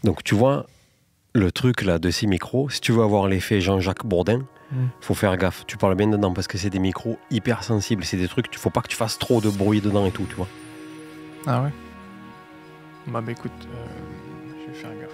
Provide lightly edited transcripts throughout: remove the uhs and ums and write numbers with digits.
Donc tu vois, le truc là de ces micros, si tu veux avoir l'effet Jean-Jacques Bourdin, faut faire gaffe. Tu parles bien dedans parce que c'est des micros hyper sensibles. C'est des trucs, il faut pas que tu fasses trop de bruit dedans et tout, tu vois. Ah ouais. Bah écoute, je vais faire gaffe.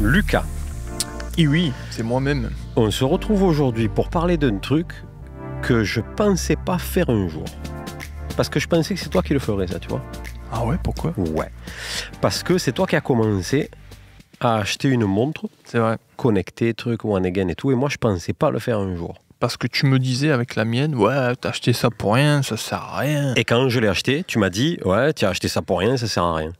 Lucas, Et oui, c'est moi-même. on se retrouve aujourd'hui pour parler d'un truc que je pensais pas faire un jour. Parce que je pensais que c'est toi qui le ferais, ça, tu vois. Ah ouais, pourquoi? Ouais. Parce que c'est toi qui as commencé à acheter une montre C'est vrai. connectée, truc, one again et tout, et moi je pensais pas le faire un jour. Parce que tu me disais avec la mienne, ouais, t'as acheté ça pour rien, ça sert à rien. Et quand je l'ai acheté, tu m'as dit, ouais, tu as acheté ça pour rien, ça sert à rien.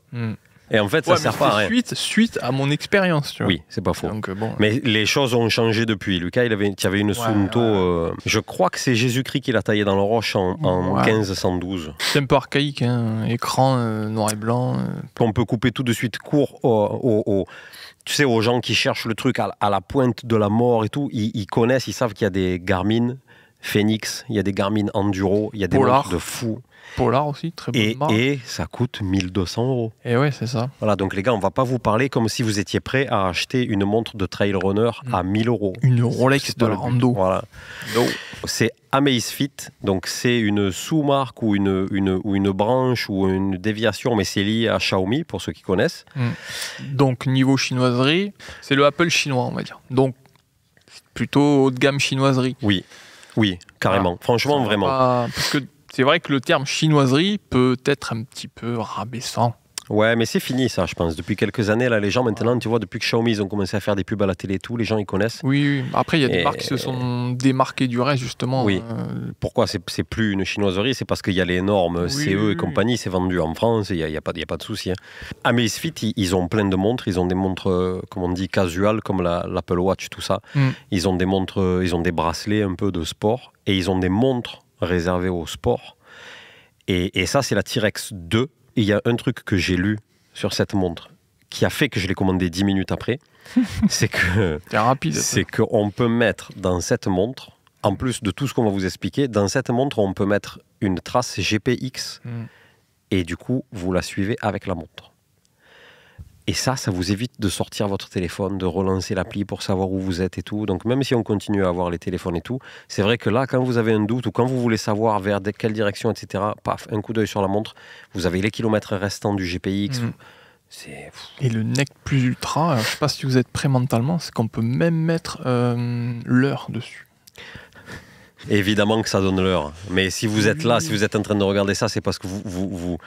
Et en fait, ça Ouais, sert mais pas à rien. suite à mon expérience, tu vois. Oui, c'est pas faux. Donc bon. Mais les choses ont changé depuis. Lucas, il y avait une Sunto. Je crois que c'est Jésus-Christ qui l'a taillé dans la roche en Ouais. 1512. C'est un peu archaïque, hein. Écran noir et blanc. On peut couper tout de suite court tu sais, aux gens qui cherchent le truc à la pointe de la mort et tout. Ils connaissent, ils savent qu'il y a des Garmin Phoenix, il y a des Garmin Enduro, il y a des Polar. montres de fou. Polar aussi, très bonne marque. Et ça coûte 1200 €. Et ouais, c'est ça. Voilà, donc les gars, on va pas vous parler comme si vous étiez prêts à acheter une montre de trail runner à 1000 €. Une Rolex C'est de pas la le but. rando. Voilà. C'est Amazfit, donc c'est une sous-marque ou une branche ou une déviation, mais c'est lié à Xiaomi, pour ceux qui connaissent. Donc niveau chinoiserie, c'est le Apple chinois, on va dire. Donc plutôt haut de gamme chinoiserie. Oui, carrément. Voilà. Franchement, Ça va vraiment. parce que c'est vrai que le terme chinoiserie peut être un petit peu rabaissant. Ouais, mais c'est fini ça, je pense. Depuis quelques années, là, les gens maintenant, tu vois, depuis que Xiaomi, ils ont commencé à faire des pubs à la télé et tout, les gens, ils connaissent. Oui. Après, il y a des Et- marques qui se sont démarquées du reste, justement. Oui. Pourquoi c'est plus une chinoiserie? C'est parce qu'il y a les normes CE et compagnie, c'est vendu en France, il n'y a pas de souci. Hein. Amazfit, ils ont plein de montres, ils ont des montres, comme on dit, casual, comme l'Apple Watch, tout ça. Ils ont des montres, ils ont des bracelets un peu de sport, et ils ont des montres réservées au sport. Et ça, c'est la T-Rex 2. Et il y a un truc que j'ai lu sur cette montre, qui a fait que je l'ai commandé 10 minutes après, c'est que... C'est rapide. C'est qu'on peut mettre dans cette montre, en plus de tout ce qu'on va vous expliquer, dans cette montre, on peut mettre une trace GPX et du coup, vous la suivez avec la montre. Et ça vous évite de sortir votre téléphone, de relancer l'appli pour savoir où vous êtes et tout. Donc même si on continue à avoir les téléphones et tout, c'est vrai que là, quand vous avez un doute ou quand vous voulez savoir vers quelle direction, etc., paf, un coup d'œil sur la montre, vous avez les kilomètres restants du GPX. C'est... Et le Nec Plus Ultra, alors, je sais pas si vous êtes prêt mentalement, c'est qu'on peut même mettre l'heure dessus. Évidemment que ça donne l'heure. Mais si vous êtes là, si vous êtes en train de regarder ça, c'est parce que vous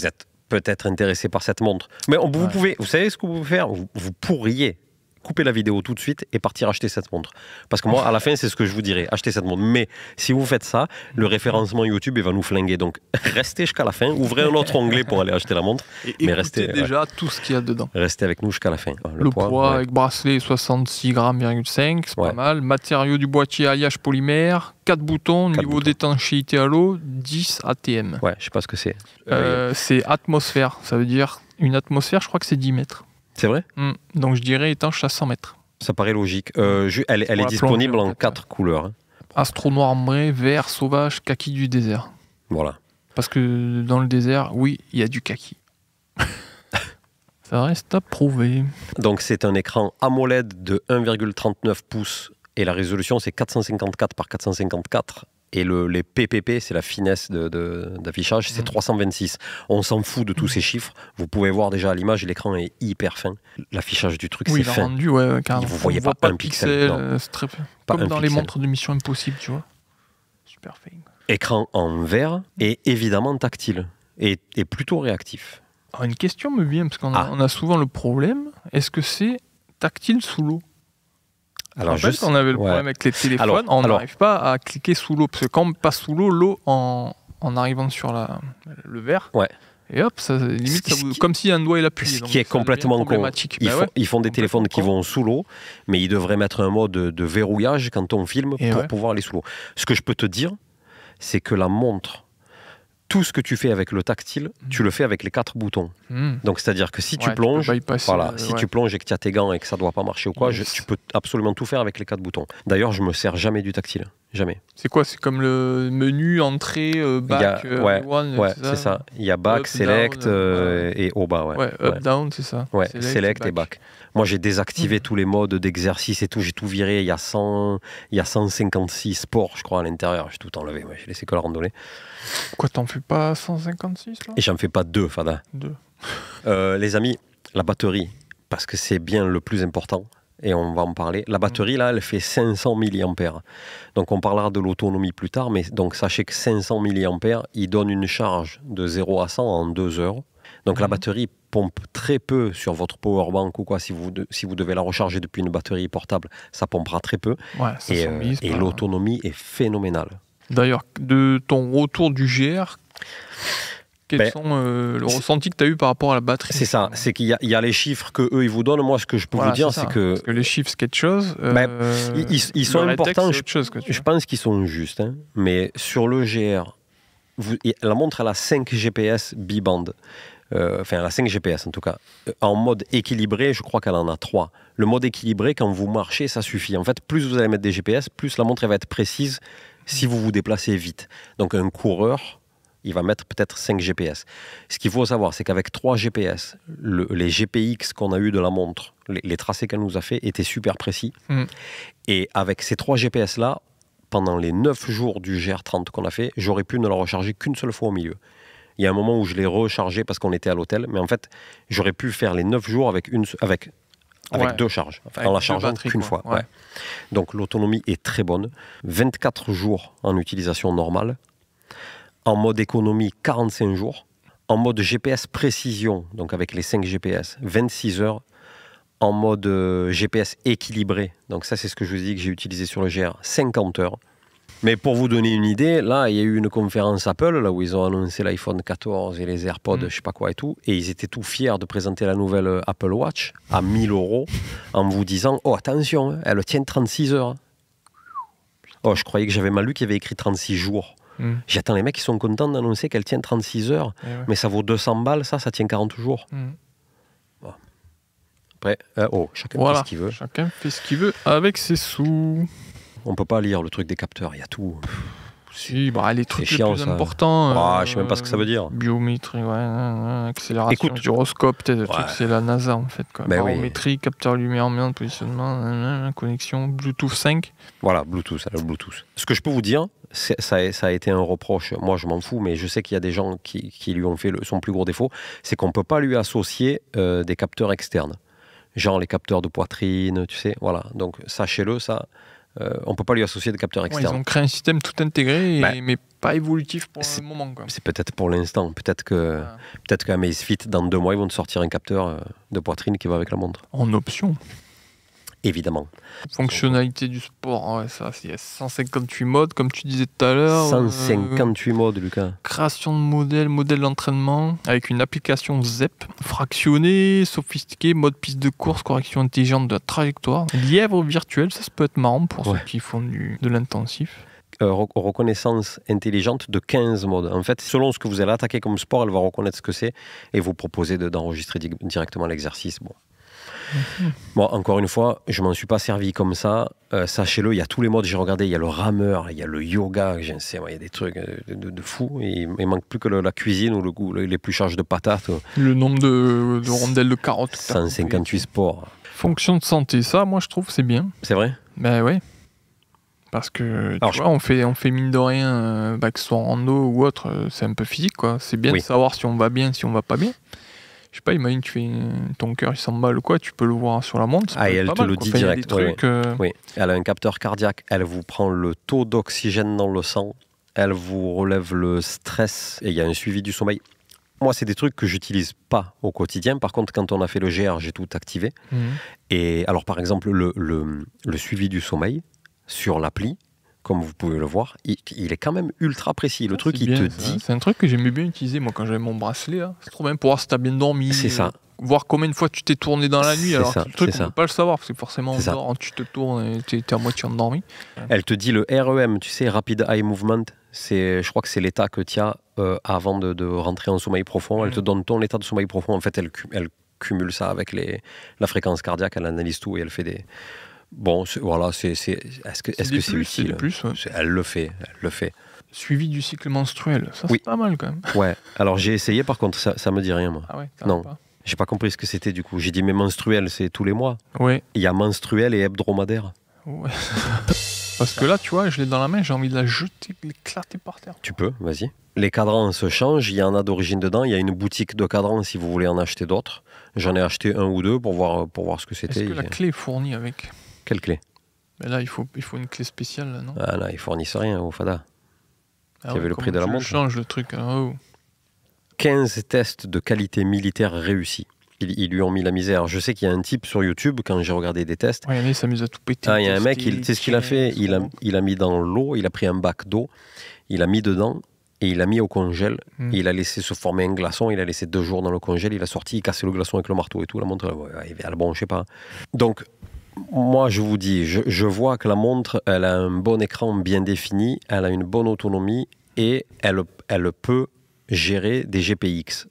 êtes peut-être intéressé par cette montre. Mais vous pouvez, vous savez ce que vous pouvez faire? Vous pourriez couper la vidéo tout de suite et partir acheter cette montre. Parce que moi, à la fin, c'est ce que je vous dirais, achetez cette montre. Mais si vous faites ça, le référencement YouTube, il va nous flinguer. Donc, restez jusqu'à la fin, ouvrez un autre onglet pour aller acheter la montre. Et écoutez déjà tout ce qu'il y a dedans. Restez avec nous jusqu'à la fin. Le poids avec bracelet 66,5 grammes, c'est pas mal. Matériaux du boîtier alliage polymère, 4 boutons, niveau d'étanchéité à l'eau, 10 ATM. Ouais, je sais pas ce que c'est. C'est atmosphère, ça veut dire une atmosphère, je crois que c'est 10 mètres. C'est vrai? Donc je dirais étanche à 100 mètres. Ça paraît logique. Elle est disponible en 4 couleurs. Hein. Astro noir ambré, vert, sauvage, kaki du désert. Voilà. Parce que dans le désert, oui, il y a du kaki. Ça reste à prouver. Donc c'est un écran AMOLED de 1,39 pouces et la résolution c'est 454 par 454 Et les PPP, c'est la finesse d'affichage, c'est 326. On s'en fout de tous ces chiffres. Vous pouvez voir déjà à l'image, l'écran est hyper fin. L'affichage du truc, c'est fin. Rendu, ouais, carrément. Vous ne voyez pas un pixel. C'est très fin. Comme dans les montres de Mission Impossible, tu vois. Super fin. Écran en verre et évidemment tactile. Et plutôt réactif. Alors, une question me vient, parce qu'on a souvent le problème. Est-ce que c'est tactile sous l'eau? Alors, on avait le problème avec les téléphones, on n'arrive pas à cliquer sous l'eau, parce que quand on passe sous l'eau, en arrivant sur le verre, et hop, ça limite, comme si un doigt il appuie. Ce qui est complètement con. Ils font des téléphones qui vont sous l'eau, mais ils devraient mettre un mode de verrouillage quand on filme pour pouvoir aller sous l'eau. Ce que je peux te dire, c'est que la montre, tout ce que tu fais avec le tactile, tu le fais avec les 4 boutons. Donc, c'est-à-dire que si tu plonges, si tu plonges et que tu as tes gants et que ça ne doit pas marcher ou quoi, tu peux absolument tout faire avec les 4 boutons. D'ailleurs, je me sers jamais du tactile. Jamais. C'est quoi? C'est comme le menu entrée, back, one, c'est ça. Il y a back, select et au bas. Up, down, c'est ça. Select et back. Moi, j'ai désactivé tous les modes d'exercice et tout. J'ai tout viré. Il y a 156 sports, je crois, à l'intérieur. J'ai tout enlevé. J'ai laissé que la randonnée. Pourquoi t'en fais pas 156 là? Et j'en fais pas 2, Fada. 2. Les amis, la batterie, parce que c'est bien le plus important. Et on va en parler. La batterie, là, elle fait 500 mAh. Donc, on parlera de l'autonomie plus tard, mais donc, sachez que 500 mAh, il donne une charge de 0 à 100 en 2 heures. Donc, la batterie pompe très peu sur votre powerbank ou quoi. Si vous devez la recharger depuis une batterie portable, ça pompera très peu. Et l'autonomie est phénoménale. D'ailleurs, de ton retour du GR, quels sont le ressenti que tu as eu par rapport à la batterie? C'est ça, c'est qu'il y a les chiffres qu'eux ils vous donnent. Moi, ce que je peux vous dire, c'est que... Parce que les chiffres, c'est quelque chose. Ils sont importants, chose, je pense qu'ils sont justes. Hein. Mais sur le GR, la montre, elle a 5 GPS bi-band. Enfin, elle a 5 GPS en tout cas. En mode équilibré, je crois qu'elle en a 3. Le mode équilibré, quand vous marchez, ça suffit. En fait, plus vous allez mettre des GPS, plus la montre elle va être précise si vous vous déplacez vite. Donc, un coureur, il va mettre peut-être 5 GPS. Ce qu'il faut savoir, c'est qu'avec 3 GPS, les GPX qu'on a eu de la montre, les tracés qu'elle nous a fait, étaient super précis. Et avec ces 3 GPS-là, pendant les 9 jours du GR30 qu'on a fait, j'aurais pu ne la recharger qu'une seule fois au milieu. Il y a un moment où je l'ai rechargé parce qu'on était à l'hôtel, mais en fait, j'aurais pu faire les 9 jours avec 2 charges, en la chargeant qu'une fois. Donc l'autonomie est très bonne. 24 jours en utilisation normale. En mode économie, 45 jours. En mode GPS précision, donc avec les 5 GPS, 26 heures. En mode GPS équilibré, donc ça c'est ce que je vous dis que j'ai utilisé sur le GR, 50 heures. Mais pour vous donner une idée, là il y a eu une conférence Apple, là où ils ont annoncé l'iPhone 14 et les AirPods, je sais pas quoi et tout, et ils étaient tout fiers de présenter la nouvelle Apple Watch à 1000 € en vous disant « Oh attention, elle tient 36 heures ». Oh, je croyais que j'avais mal lu qu'il y avait écrit 36 jours. J'attends, les mecs qui sont contents d'annoncer qu'elle tient 36 heures, mais ça vaut 200 balles, ça tient 40 jours. Bon. Après, chacun fait ce qu'il veut. Chacun fait ce qu'il veut avec ses sous. On peut pas lire le truc des capteurs, il y a tout. Si, les trucs chiant, les plus importants. Je sais même pas ce que ça veut dire. Biométrie, accélération, gyroscope, c'est la NASA en fait. Barométrie, capteur lumière ambiante, positionnement, connexion, Bluetooth 5. Voilà, Bluetooth. Ce que je peux vous dire, ça a été un reproche. Moi, je m'en fous, mais je sais qu'il y a des gens qui lui ont fait son plus gros défaut, c'est qu'on peut pas lui associer des capteurs externes. Genre les capteurs de poitrine, tu sais, voilà. Donc, sachez-le, ça... on ne peut pas lui associer de capteurs externes. Ils ont créé un système tout intégré, mais pas évolutif pour le moment. C'est peut-être pour l'instant. Peut-être qu'à Amazfit, dans 2 mois, ils vont te sortir un capteur de poitrine qui va avec la montre. En option. Évidemment. Fonctionnalité du sport, il y a 158 modes, comme tu disais tout à l'heure. 158 modes, Lucas. Création de modèle d'entraînement, avec une application ZEP, fractionné, sophistiqué, mode piste de course, correction intelligente de la trajectoire, lièvre virtuel, ça peut être marrant pour ceux qui font de l'intensif. Reconnaissance intelligente de 15 modes. En fait, selon ce que vous allez attaquer comme sport, elle va reconnaître ce que c'est et vous proposer d'enregistrer directement l'exercice. Bon, encore une fois, je m'en suis pas servi comme ça. Sachez-le, il y a tous les modes. J'ai regardé, il y a le rameur, il y a le yoga, il y a des trucs de fou. Et il manque plus que la cuisine ou l'épluchage de patates. Le nombre de rondelles de carottes. 158 sports. Fonction de santé, ça, moi, je trouve, c'est bien. C'est vrai? Ben ouais. Parce que tu vois, on fait mine de rien, que ce soit en rando ou autre, c'est un peu physique, quoi. C'est bien de savoir si on va bien, si on va pas bien. Je sais pas, imagine tu fais ton cœur il s'emballe ou quoi, tu peux le voir sur la montre. Ah, et elle te le dit direct. Oui. Elle a un capteur cardiaque, elle vous prend le taux d'oxygène dans le sang, elle vous relève le stress et il y a un suivi du sommeil. Moi, c'est des trucs que j'utilise pas au quotidien. Par contre, quand on a fait le GR, j'ai tout activé. Et alors, par exemple, le suivi du sommeil sur l'appli, comme vous pouvez le voir, il est quand même ultra précis. Le truc, il te dit... C'est un truc que j'aimais bien utiliser, moi, quand j'avais mon bracelet. C'est trop bien pour voir si tu as bien dormi. C'est ça. Voir combien de fois tu t'es tourné dans la nuit. Alors que le truc, on ne peut pas le savoir, parce que forcément, on dort, tu te tournes et tu es à moitié endormi. Elle te dit le REM, tu sais, Rapid Eye Movement. Je crois que c'est l'état que tu as avant de rentrer en sommeil profond. Elle te donne ton état de sommeil profond. En fait, elle cumule ça avec la fréquence cardiaque. Elle analyse tout et elle fait des... Bon, voilà, est-ce que c'est utile? Elle le fait. Suivi du cycle menstruel, ça c'est pas mal quand même. Ouais, alors j'ai essayé, par contre, ça me dit rien, moi. Ah ouais, non, j'ai pas compris ce que c'était du coup. J'ai dit, mais menstruel, c'est tous les mois. Ouais. Il y a menstruel et hebdomadaire. Ouais. Parce que là, tu vois, je l'ai dans la main, j'ai envie de la jeter, de l'éclater par terre. Tu peux, vas-y. Les cadrans se changent, il y en a d'origine dedans. Il y a une boutique de cadrans si vous voulez en acheter d'autres. J'en ai acheté un ou deux pour voir ce que c'était. Est-ce que la clé est fournie avec? Quelle clé? Mais là, il faut une clé spéciale, là, non? Ah là, ils fournissent rien au Fada. Il y avait le prix de la montre. Change le truc. Alors, 15 tests de qualité militaire réussis. Ils lui ont mis la misère. Je sais qu'il y a un type sur YouTube, quand j'ai regardé des tests. Ouais, il s'amuse à tout péter. Il y a un mec, tu sais ce qu'il a fait? Il a mis dans l'eau, il a pris un bac d'eau, il a mis dedans et il a mis au congèle. Et il a laissé se former un glaçon, il a laissé 2 jours dans le congèle, il a sorti, il cassait le glaçon avec le marteau et tout. La montre, bon, je sais pas. Donc, moi, je vous dis, je vois que la montre, elle a un bon écran bien défini, elle a une bonne autonomie et elle peut gérer des GPX.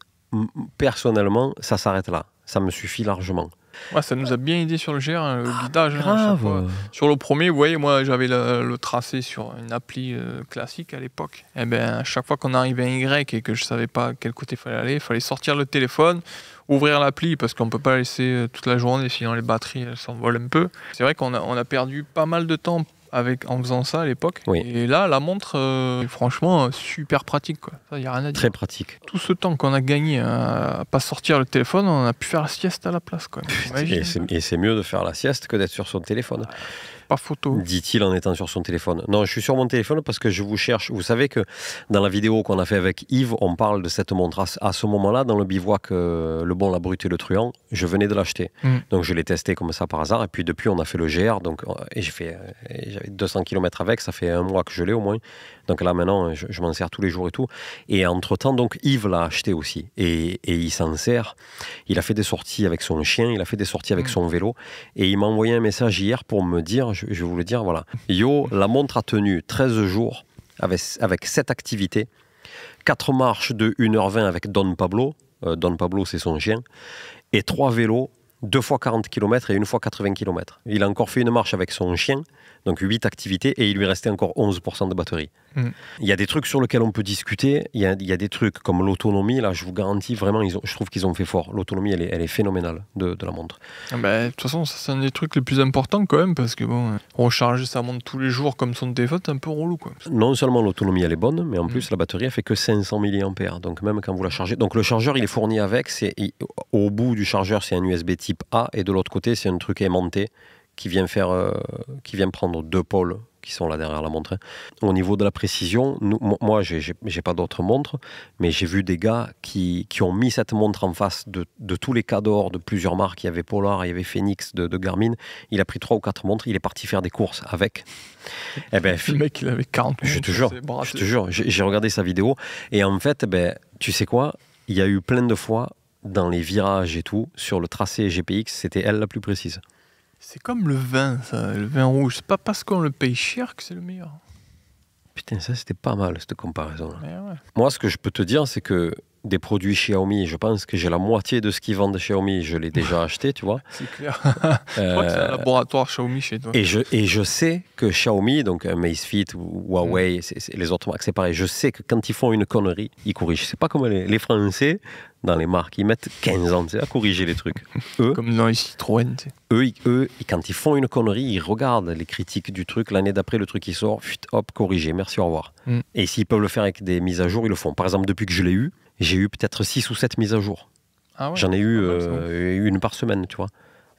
Personnellement, ça s'arrête là. Ça me suffit largement. Ouais, ça nous a bien aidé sur le GR, le guidage. Grave. Sur le premier, vous voyez, moi, j'avais le tracé sur une appli classique à l'époque. Et à chaque fois qu'on arrivait à un Y et que je savais pas quel côté il fallait sortir le téléphone, ouvrir l'appli parce qu'on peut pas laisser toute la journée, sinon les batteries elles s'envolent un peu. C'est vrai qu'on a perdu pas mal de temps en faisant ça à l'époque. Oui. Et là, la montre, franchement, super pratique, quoi. Ça, y a rien à dire. Très pratique. Tout ce temps qu'on a gagné à pas sortir le téléphone, on a pu faire la sieste à la place, quoi. Et c'est mieux de faire la sieste que d'être sur son téléphone. Pas photo. Dit-il en étant sur son téléphone. Non, je suis sur mon téléphone parce que je vous cherche. Vous savez que dans la vidéo qu'on a fait avec Yves, on parle de cette montre. À ce moment-là, dans le bivouac, le bon, la brute et le truand, je venais de l'acheter. Donc je l'ai testé comme ça par hasard. Et puis depuis, on a fait le GR. Donc, et j'avais 200 km avec. Ça fait 1 mois que je l'ai au moins. Donc là, maintenant, je m'en sers tous les jours et tout. Et entre-temps, donc, Yves l'a acheté aussi. Et il s'en sert. Il a fait des sorties avec son chien. Il a fait des sorties avec son vélo. Et il m'a envoyé un message hier pour me dire, je vais vous le dire, voilà. Yo, la montre a tenu 13 jours avec 7 activités. 4 marches de 1h20 avec Don Pablo. Don Pablo, c'est son chien. Et 3 vélos, 2 fois 40 km et 1 fois 80 km. Il a encore fait une marche avec son chien. Donc 8 activités et il lui restait encore 11% de batterie. Il y a des trucs sur lesquels on peut discuter. Il y a des trucs comme l'autonomie. Là, je vous garantis, vraiment, je trouve qu'ils ont fait fort. L'autonomie, elle est phénoménale de la montre. De toute façon, c'est un des trucs les plus importants quand même parce que bon, recharger sa montre tous les jours comme son téléphone, c'est un peu relou, quoi. Non seulement l'autonomie, elle est bonne, mais en plus, la batterie, elle fait que 500 mAh. Donc même quand vous la chargez... Donc le chargeur, il est fourni avec. Au bout du chargeur, c'est un USB type A et de l'autre côté, c'est un truc aimanté qui vient prendre 2 pôles qui sont là derrière la montre. Au niveau de la précision, moi, j'ai pas d'autres montres, mais j'ai vu des gars qui ont mis cette montre en face de tous les cadors de plusieurs marques. Il y avait Polar, il y avait Phoenix de Garmin. Il a pris 3 ou 4 montres, il est parti faire des courses avec. Le mec, il avait 40 montres. Je te jure, j'ai regardé sa vidéo. Et en fait, tu sais quoi? Il y a eu plein de fois, dans les virages et tout, sur le tracé GPX, c'était elle la plus précise. C'est comme le vin, ça, le vin rouge. C'est pas parce qu'on le paye cher que c'est le meilleur. Putain, ça, c'était pas mal, cette comparaison. Ouais. Moi, ce que je peux te dire, c'est que des produits Xiaomi, je pense que j'ai la moitié de ce qu'ils vendent Xiaomi, je l'ai déjà acheté, tu vois. C'est clair. Je crois que c'est un laboratoire Xiaomi chez toi. Et je sais que Xiaomi, donc Amazfit ou Huawei, les autres marques, c'est pareil. Je sais que quand ils font une connerie, ils corrigent. C'est pas comme les Français, dans les marques, ils mettent 15 ans à corriger les trucs. Eux, comme dans les Citroën. Eux, quand ils font une connerie, ils regardent les critiques du truc. L'année d'après, le truc qui sort, hop, corrigé, merci, au revoir. Et s'ils peuvent le faire avec des mises à jour, ils le font. Par exemple, depuis que je l'ai eu, j'ai eu peut-être 6 ou 7 mises à jour. Ah ouais, j'en ai eu une par semaine, tu vois.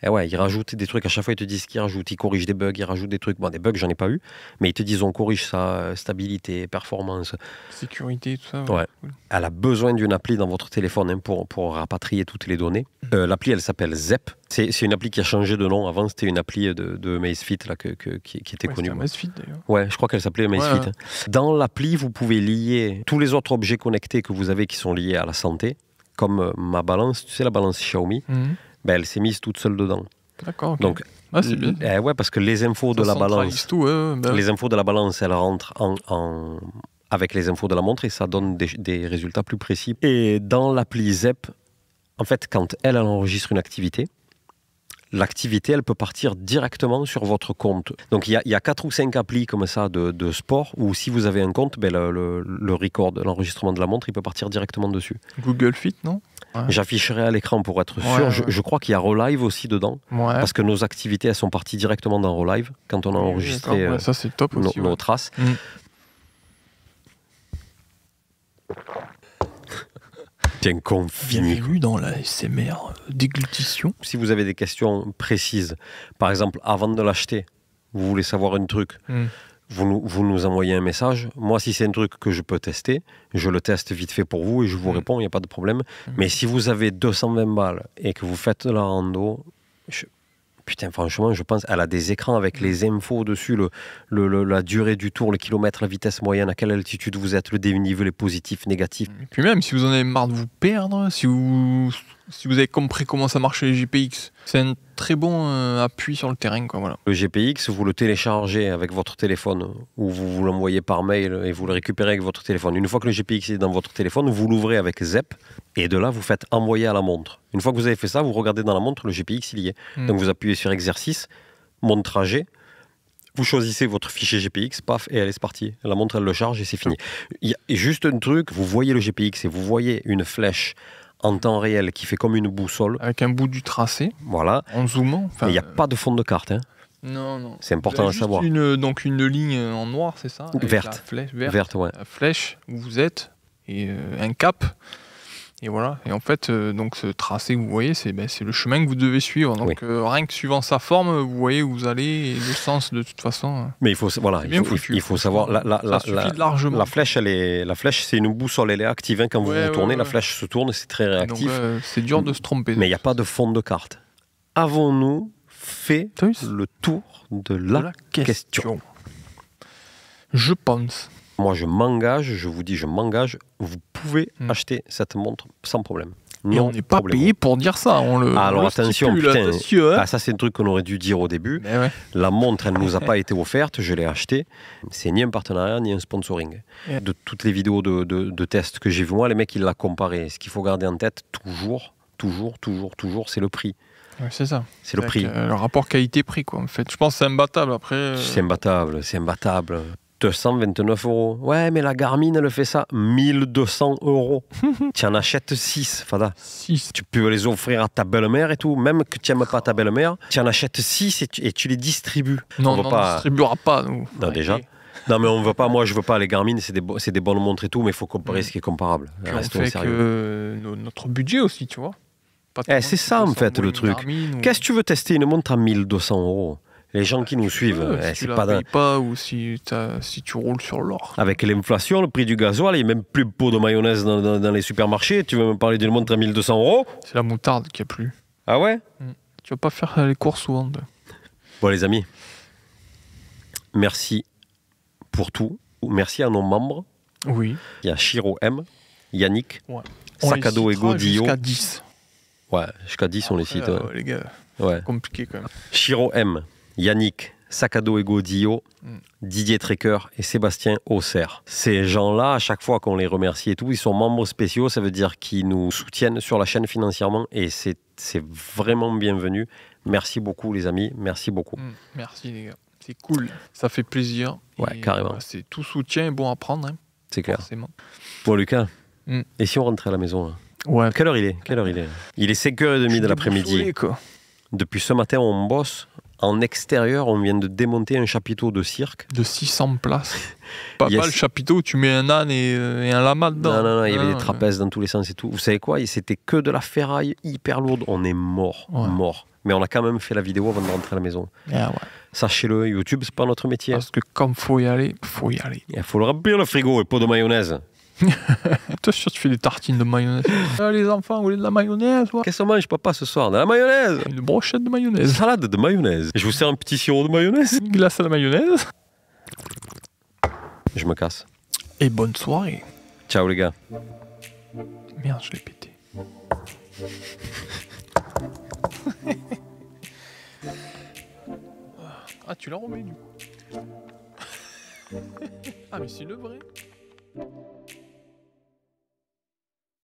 Et ouais, ils rajoutent des trucs, à chaque fois ils te disent qu'ils rajoutent, ils corrigent des bugs, ils rajoutent des trucs. Bon, des bugs, j'en ai pas eu, mais ils te disent on corrige ça, stabilité, performance. Sécurité, tout ça. Ouais. Cool. Elle a besoin d'une appli dans votre téléphone pour rapatrier toutes les données. L'appli, elle s'appelle Zep. C'est une appli qui a changé de nom. Avant, c'était une appli de Amazfit là, qui était connue. Amazfit d'ailleurs. Ouais, je crois qu'elle s'appelait Amazfit. Ouais. Dans l'appli, vous pouvez lier tous les autres objets connectés que vous avez qui sont liés à la santé, comme ma balance, tu sais, la balance Xiaomi. Ben, elle s'est mise toute seule dedans. D'accord. Okay. Donc, c'est bien. Ouais, parce que les infos de la balance, tout, les infos de la balance, elles rentrent avec les infos de la montre et ça donne des résultats plus précis. Et dans l'appli Zep, en fait, quand elle enregistre une activité, l'activité, elle peut partir directement sur votre compte. Donc, il y a 4 ou 5 applis comme ça de sport où si vous avez un compte, ben, le record, l'enregistrement de la montre, il peut partir directement dessus. Google Fit, non ? Ouais. J'afficherai à l'écran pour être sûr. Ouais. Je crois qu'il y a Relive aussi dedans. Ouais. Parce que nos activités, elles sont parties directement dans Relive quand on a enregistré ça, c'est top aussi, nos traces. Tiens, fini. Bienvenue dans la SMR déglutition. Si vous avez des questions précises, par exemple, avant de l'acheter, vous voulez savoir un truc, vous nous envoyez un message. Moi, si c'est un truc que je peux tester, je le teste vite fait pour vous et je vous réponds, il n'y a pas de problème. Mais si vous avez 220 balles et que vous faites la rando, putain, franchement, je pense qu'elle a des écrans avec les infos dessus, la durée du tour, le kilomètre, la vitesse moyenne, à quelle altitude vous êtes, le dénivelé positif, négatif. Et puis même, si vous en avez marre de vous perdre, si vous avez compris comment ça marche les GPX, c'est un très bon appui sur le terrain, quoi, voilà. Le GPX, vous le téléchargez avec votre téléphone ou vous l'envoyez par mail et vous le récupérez avec votre téléphone. Une fois que le GPX est dans votre téléphone, vous l'ouvrez avec Zep et de là, vous faites envoyer à la montre. Une fois que vous avez fait ça, vous regardez dans la montre, le GPX, il y est. Donc vous appuyez sur exercice, montre trajet, vous choisissez votre fichier GPX, paf, et elle est partie. La montre, elle le charge et c'est fini. Il y a juste un truc, vous voyez le GPX et vous voyez une flèche en temps réel qui fait comme une boussole. Avec un bout du tracé. Voilà. En zoomant. Il n'y a pas de fond de carte. Hein. Non. C'est important à savoir. Donc une ligne en noir, c'est ça ? Verte. Verte, ouais. La flèche où vous êtes et un cap. Et voilà. Et en fait, donc ce tracé que vous voyez, c'est le chemin que vous devez suivre. Donc rien que suivant sa forme, vous voyez où vous allez et le sens de toute façon. Mais il faut savoir ça suffit largement. La flèche, c'est une boussole, elle est active. Hein, quand vous tournez, la flèche se tourne, c'est très réactif. Donc, c'est dur de se tromper. Mais il n'y a pas de fond de carte. Avons-nous fait le tour de la question ? Je pense. Moi, je m'engage, vous pouvez acheter cette montre sans problème. Et on n'est pas payé pour dire ça. Alors attention, putain, ça c'est un truc qu'on aurait dû dire au début. La montre, elle ne nous a pas été offerte, je l'ai achetée. C'est ni un partenariat, ni un sponsoring. De toutes les vidéos de tests que j'ai vues, moi, les mecs, ils l'ont comparé. Ce qu'il faut garder en tête, toujours, c'est le prix. Ouais, c'est ça. C'est le prix. Le rapport qualité-prix, quoi, en fait. Je pense que c'est imbattable, après. C'est imbattable. 229 €. Ouais, mais la Garmin, elle fait ça. 1200 €. Tu en achètes 6, Fada. 6. Tu peux les offrir à ta belle-mère et tout. Même que tu n'aimes pas ta belle-mère, tu en achètes 6 et tu les distribues. Non, on ne distribuera pas, nous. Non, déjà. Non, mais on veut pas. Moi, je veux pas les Garmin. C'est des bonnes montres et tout, mais il faut comparer ce qui est comparable. Restons sérieux. Notre budget aussi, tu vois. C'est ça, en fait, le truc. Qu'est-ce que tu veux tester une montre à 1200 €? Les gens qui nous suivent, si tu la payes pas ou si tu roules sur l'or. Avec l'inflation, le prix du gasoil, il n'y a même plus de pot de mayonnaise dans les supermarchés. Tu veux me parler d'une montre à 1200 €? C'est la moutarde qui a plu. Ah ouais? Tu vas pas faire les courses souvent. Bon, les amis, merci pour tout. Merci à nos membres. Oui. Il y a Shiro M, Yannick, Sakado et Godillo. Jusqu'à 10. Ouais, jusqu'à 10, on les cite. Les gars, compliqué quand même. Shiro M, Yannick, Sac à dos Ego Dio, Didier Trecker et Sébastien Auxerre. Ces gens-là, à chaque fois qu'on les remercie et tout, ils sont membres spéciaux, ça veut dire qu'ils nous soutiennent sur la chaîne financièrement et c'est vraiment bienvenu. Merci beaucoup les amis, merci beaucoup. Merci les gars, c'est cool, ça fait plaisir. Ouais, carrément. C'est tout soutien est bon à prendre. Hein, c'est clair. Forcément. Bon Lucas, et si on rentrait à la maison là? Ouais. Quelle heure il est? Il est 5h30 de l'après-midi. Depuis ce matin, on bosse. En extérieur, on vient de démonter un chapiteau de cirque. De 600 places. Pas le chapiteau où tu mets un âne et un lama dedans. Non, il y avait des trapèzes dans tous les sens et tout. Vous savez quoi? C'était que de la ferraille hyper lourde. On est mort. Mais on a quand même fait la vidéo avant de rentrer à la maison. Yeah, ouais. Sachez-le, YouTube, c'est pas notre métier. Parce que comme faut y aller, faut y aller. Il faut le remplir le frigo, le pot de mayonnaise. Toi, sûr, tu fais des tartines de mayonnaise. Les enfants, vous voulez de la mayonnaise? Qu'est-ce qu'on mange, papa, ce soir? De la mayonnaise. Une brochette de mayonnaise. Salade de mayonnaise. Je vous sers un petit sirop de mayonnaise. Une glace à la mayonnaise. Je me casse. Et bonne soirée. Ciao les gars. Merde, je l'ai pété. Ah, tu l'as remis du coup. Ah, mais c'est le vrai.